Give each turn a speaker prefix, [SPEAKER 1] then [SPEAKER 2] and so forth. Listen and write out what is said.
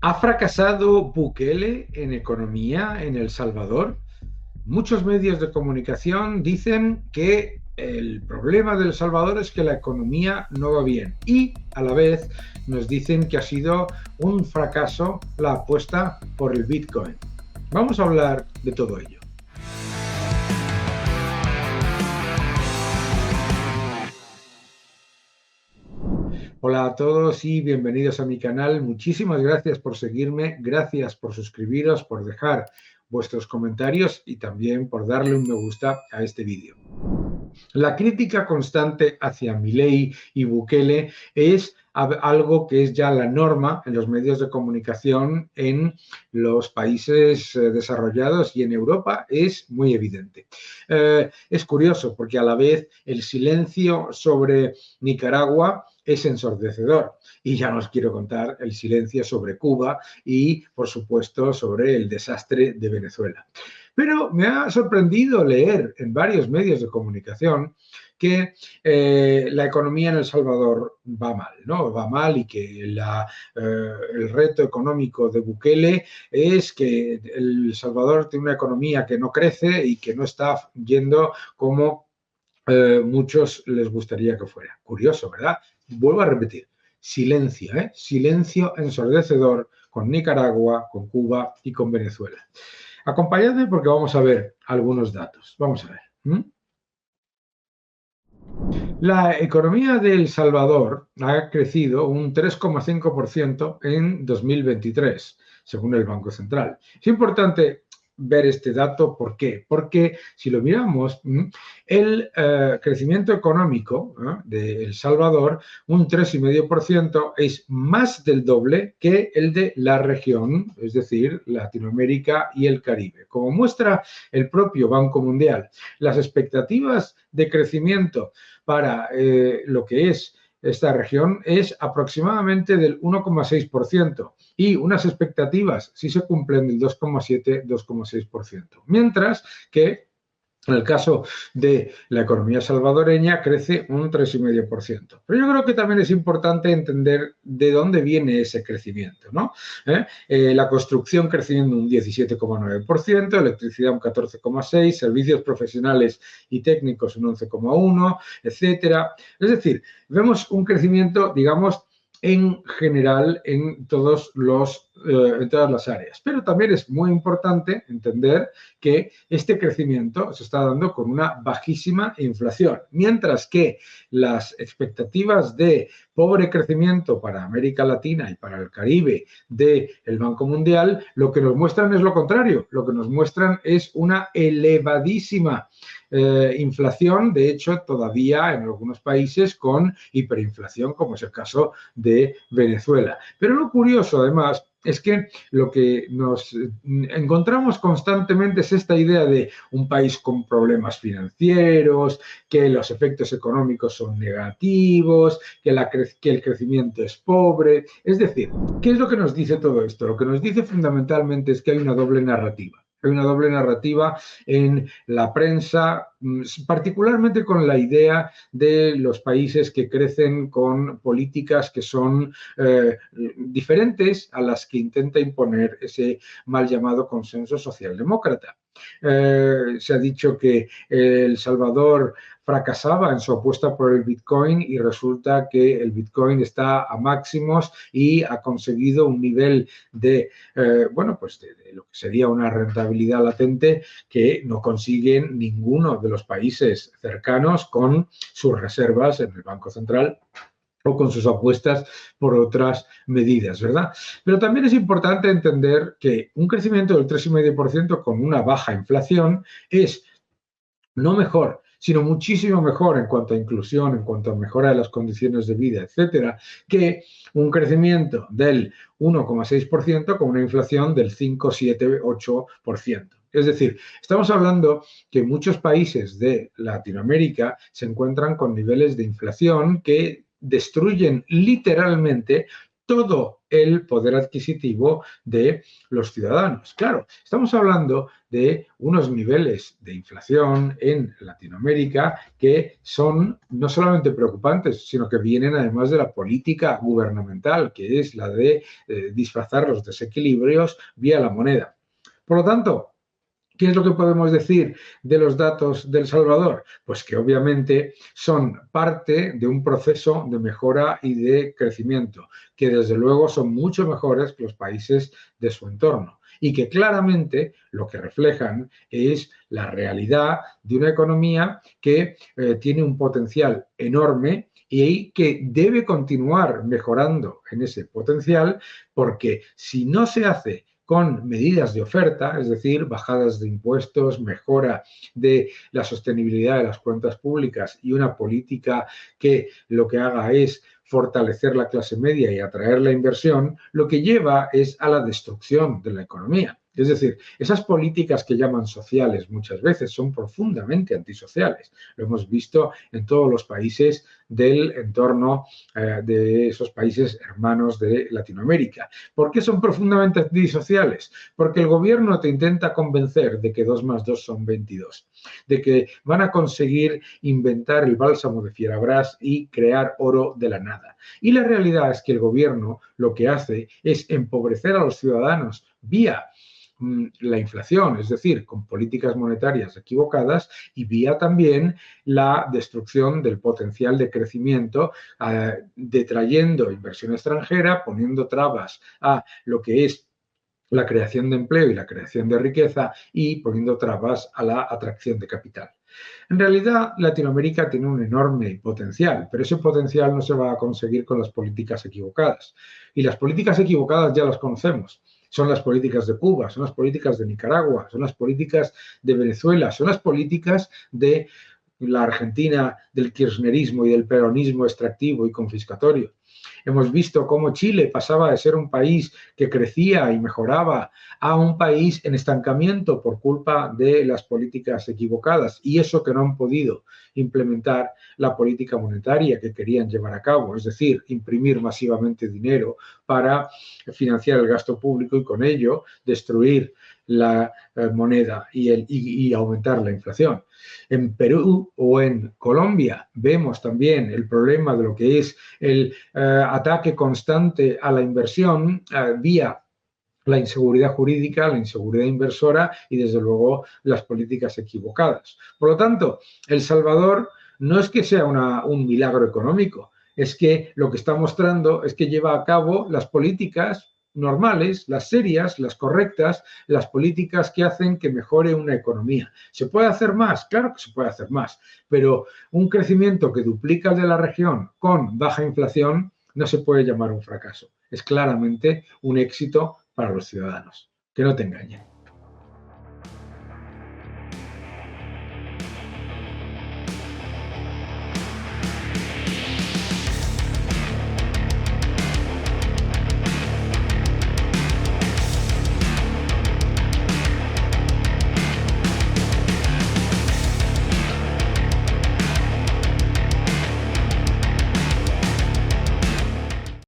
[SPEAKER 1] ¿Ha fracasado Bukele en economía en El Salvador? Muchos medios de comunicación dicen que el problema de El Salvador es que la economía no va bien y a la vez nos dicen que ha sido un fracaso la apuesta por el Bitcoin. Vamos a hablar de todo ello. Hola a todos y bienvenidos a mi canal. Muchísimas gracias por seguirme, gracias por suscribiros, por dejar vuestros comentarios y también por darle un me gusta a este vídeo. La crítica constante hacia Milei y Bukele es algo que es ya la norma en los medios de comunicación en los países desarrollados y en Europa es muy evidente. Es curioso porque a la vez el silencio sobre Nicaragua es ensordecedor. Y ya no os quiero contar el silencio sobre Cuba y, por supuesto, sobre el desastre de Venezuela. Pero me ha sorprendido leer en varios medios de comunicación que la economía en El Salvador va mal, ¿no? Va mal y que el reto económico de Bukele es que El Salvador tiene una economía que no crece y que no está yendo como muchos les gustaría que fuera. Curioso, ¿verdad? Vuelvo a repetir, silencio, ¿eh? Silencio ensordecedor con Nicaragua, con Cuba y con Venezuela. Acompañadme porque vamos a ver algunos datos. Vamos a ver. La economía de El Salvador ha crecido un 3,5% en 2023, según el Banco Central. Es importante ver este dato. ¿Por qué? Porque si lo miramos, el crecimiento económico de El Salvador, un 3,5%, es más del doble que el de la región, es decir, Latinoamérica y el Caribe. Como muestra el propio Banco Mundial, las expectativas de crecimiento para lo que es esta región es aproximadamente del 1,6% y unas expectativas, si se cumplen, del 2,7-2,6%. Mientras que en el caso de la economía salvadoreña crece un 3,5%. Pero yo creo que también es importante entender de dónde viene ese crecimiento, ¿no? La construcción creciendo un 17,9%, electricidad un 14,6%, servicios profesionales y técnicos un 11,1%, etcétera. Es decir, vemos un crecimiento, digamos, en general en todas las áreas. Pero también es muy importante entender que este crecimiento se está dando con una bajísima inflación, mientras que las expectativas de pobre crecimiento para América Latina y para el Caribe del Banco Mundial, lo que nos muestran es lo contrario, lo que nos muestran es una elevadísima inflación, de hecho todavía en algunos países con hiperinflación, como es el caso de Venezuela. Pero lo curioso además es que lo que nos encontramos constantemente es esta idea de un país con problemas financieros, que los efectos económicos son negativos, que el crecimiento es pobre. Es decir, ¿qué es lo que nos dice todo esto? Lo que nos dice fundamentalmente es que hay una doble narrativa. Hay una doble narrativa en la prensa, particularmente con la idea de los países que crecen con políticas que son diferentes a las que intenta imponer ese mal llamado consenso socialdemócrata. Se ha dicho que El Salvador fracasaba en su apuesta por el Bitcoin y resulta que el Bitcoin está a máximos y ha conseguido un nivel de, pues de lo que sería una rentabilidad latente que no consiguen ninguno de los países cercanos con sus reservas en el Banco Central o con sus apuestas por otras medidas, ¿verdad? Pero también es importante entender que un crecimiento del 3,5% con una baja inflación es no mejor, sino muchísimo mejor en cuanto a inclusión, en cuanto a mejora de las condiciones de vida, etcétera, que un crecimiento del 1,6% con una inflación del 5, 7, 8%. Es decir, estamos hablando que muchos países de Latinoamérica se encuentran con niveles de inflación que destruyen literalmente todo el poder adquisitivo de los ciudadanos. Claro, estamos hablando de unos niveles de inflación en Latinoamérica que son no solamente preocupantes, sino que vienen además de la política gubernamental, que es la de disfrazar los desequilibrios vía la moneda. Por lo tanto, ¿qué es lo que podemos decir de los datos de El Salvador? Pues que obviamente son parte de un proceso de mejora y de crecimiento, que desde luego son mucho mejores que los países de su entorno y que claramente lo que reflejan es la realidad de una economía que tiene un potencial enorme y que debe continuar mejorando en ese potencial, porque si no se hace con medidas de oferta, es decir, bajadas de impuestos, mejora de la sostenibilidad de las cuentas públicas y una política que lo que haga es fortalecer la clase media y atraer la inversión, lo que lleva es a la destrucción de la economía. Es decir, esas políticas que llaman sociales muchas veces son profundamente antisociales. Lo hemos visto en todos los países del entorno de esos países hermanos de Latinoamérica. ¿Por qué son profundamente antisociales? Porque el gobierno te intenta convencer de que 2 más 2 son 22, de que van a conseguir inventar el bálsamo de Fierabras y crear oro de la nada. Y la realidad es que el gobierno lo que hace es empobrecer a los ciudadanos vía la inflación, es decir, con políticas monetarias equivocadas y vía también la destrucción del potencial de crecimiento, detrayendo inversión extranjera, poniendo trabas a lo que es la creación de empleo y la creación de riqueza y poniendo trabas a la atracción de capital. En realidad, Latinoamérica tiene un enorme potencial, pero ese potencial no se va a conseguir con las políticas equivocadas. Y las políticas equivocadas ya las conocemos. Son las políticas de Cuba, son las políticas de Nicaragua, son las políticas de Venezuela, son las políticas de la Argentina del kirchnerismo y del peronismo extractivo y confiscatorio. Hemos visto cómo Chile pasaba de ser un país que crecía y mejoraba a un país en estancamiento por culpa de las políticas equivocadas y eso que no han podido implementar la política monetaria que querían llevar a cabo, es decir, imprimir masivamente dinero para financiar el gasto público y con ello destruir la moneda y aumentar la inflación. En Perú o en Colombia vemos también el problema de lo que es el ataque constante a la inversión vía la inseguridad jurídica, la inseguridad inversora y, desde luego, las políticas equivocadas. Por lo tanto, El Salvador no es que sea un milagro económico, es que lo que está mostrando es que lleva a cabo las políticas normales, las serias, las correctas, las políticas que hacen que mejore una economía. ¿Se puede hacer más? Claro que se puede hacer más, pero un crecimiento que duplica el de la región con baja inflación no se puede llamar un fracaso. Es claramente un éxito para los ciudadanos. Que no te engañen.